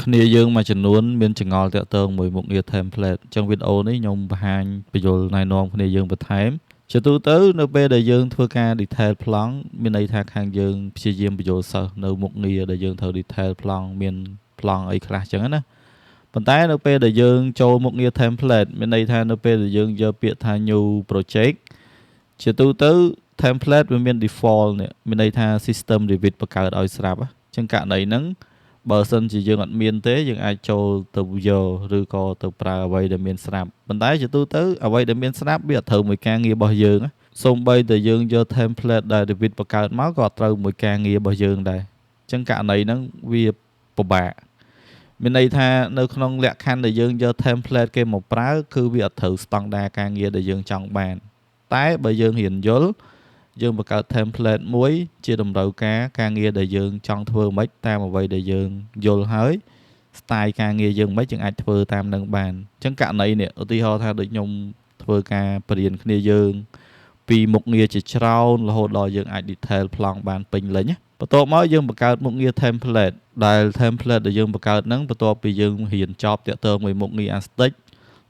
គ្នាយើងមួយចំនួនមានចង្អុលតាក់ទងមួយមុខងារ template អញ្ចឹងវីដេអូនេះខ្ញុំបង្ហាញពន្យល់ណែនាំគ្នាយើងបន្ថែមជាទូទៅនៅពេលដែលយើងធ្វើការ detail ប្លង់មានន័យថាខាងយើងព្យាយាមពន្យល់សិស្សនៅមុខងារដែលយើងត្រូវ detail ប្លង់មានប្លង់អីខ្លះអញ្ចឹងណាប៉ុន្តែនៅពេលដែលយើងចូលមុខងារ template មានន័យថានៅពេលដែលយើងយកពាក្យថា new project ជាទូទៅ template វាមាន default នេះមានន័យថា system Revit បង្កើតឲ្យស្រាប់អញ្ចឹងករណីហ្នឹងបើសិនជាយើងអត់មានទេយើងអាចចូលទៅយកឬក៏ទៅប្រើអ្វីដែលមានស្រាប់ប៉ុន្តែជាទូទៅអ្វីដែលមានស្រាប់វាអត់ត្រូវមួយការងាររបស់យើងសូម្បីតែយើងយក template ដែល Revit បង្កើតមកក៏អត់ត្រូវមួយការងាររបស់យើងដែរអញ្ចឹងករណីហ្នឹងវាពិបាកមានន័យថានៅក្នុងលក្ខខណ្ឌដែលយើងយក template គេមកប្រើគឺវាអត់ត្រូវស្តង់ដារការងារដែលយើងចង់បានតែបើយើងរៀនយល់យើងបង្កើត template មួយជាតម្រូវការងារដែលយើងចង់ធ្វើមិនតាមអ្វីដែលយើងយល់ហើយ style ការងារយើងមិនយើងអាចធ្វើតាមនឹងបានអញ្ចឹងករណីនេះឧទាហរណ៍ថាដូចខ្ញុំធ្វើការបរៀនគ្នាយើងពីមុខងារជាច្រើនរហូតដល់យើងអាច detail ប្លង់បានពេញលេញបន្ទាប់មកយើងបង្កើតមុខងារ template ដែល template ដែលយើងបង្កើតហ្នឹងបន្ទាប់ពីយើងរៀនចប់តាក់ទងមួយមុខងារ Aztec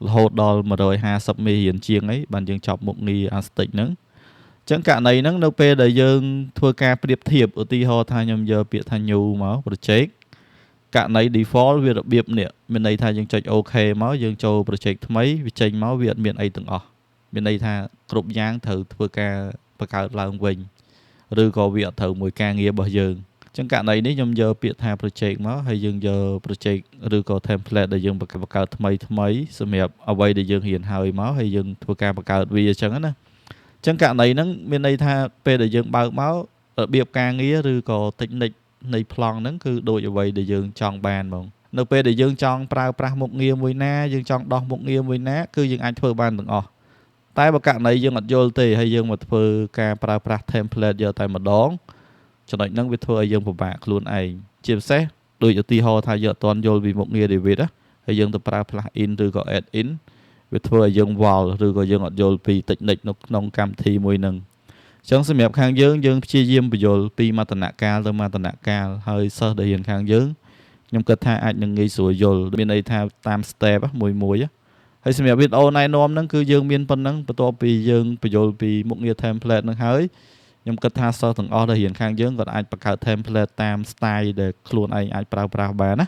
រហូតដល់150មេរៀនជាងអីបានយើងចប់មុខងារ Aztec ហ្នឹងចឹងករណីហ្នឹងនៅពេលដែលយើងធ្វើការប្រៀបធៀបឧទាហរណ៍ថាខ្ញុំយកពាក្យថា new មក project ករណី default វារបៀបនេះមានន័យថាយើងចុច OK មកយើងចូល project ថ្មីវាចេញមកវាអត់មានអីទាំងអស់មានន័យថាគ្រប់យ៉ាងត្រូវធ្វើការបង្កើតឡើងវិញឬក៏វាអត់ត្រូវមួយការងាររបស់យើងអញ្ចឹងករណីនេះខ្ញុំយកពាក្យថា project មកហើយយើងយក project ឬក៏ template ដែលយើងបង្កើតថ្មីសម្រាប់អ្វីដែលយើងរៀនហើយមកហើយយើងធ្វើការបង្កើតវាអញ្ចឹងណាអញ្ចឹងករណីហ្នឹងមានន័យថាពេលដែលយើងបើកមករបៀបការងារឬក៏ technique នៃប្លង់ហ្នឹងគឺដូចអ្វីដែលយើងចង់បានហ្មងនៅពេលដែលយើងចង់ប្រើប្រាស់មុខងារមួយណាយើងចង់ដោះមុខងារមួយណាគឺយើងអាចធ្វើបានទាំងអស់តែបើករណីយើងអត់យល់ទេហើយយើងមកធ្វើការប្រើប្រាស់ template យកតែម្ដងចំណុចហ្នឹងវាធ្វើឲ្យយើងពិបាកខ្លួនឯងជាពិសេសដូចឧទាហរណ៍ថាយើងអត់ទាន់យល់ពីមុខងារ Revit ហើយយើងទៅប្រើ plugin ឬក៏ add-in វាធ្វើឲ្យយើងវល់ឬក៏យើងអត់យល់ពី technique នៅក្នុងកម្មវិធីមួយហ្នឹងអញ្ចឹងសម្រាប់ខាងយើងព្យាយាមបញ្យល់ពីមតនកាលទៅមតនកាលហើយសិស្សដែលរៀនខាងយើងខ្ញុំគិតថាអាចនឹងងាយស្រួលយល់មានន័យថាតាម step មួយហើយសម្រាប់វីដេអូណែនាំហ្នឹងគឺយើងមានប៉ុណ្ណឹងបន្ទាប់ពីយើងបញ្យល់ពីមុខងារ template ហ្នឹងហើយខ្ញុំគិតថាសិស្សទាំងអស់ដែលរៀនខាងយើងក៏អាចបង្កើត template តាម style ដែលខ្លួនឯងអាចប្រើប្រាស់បានណា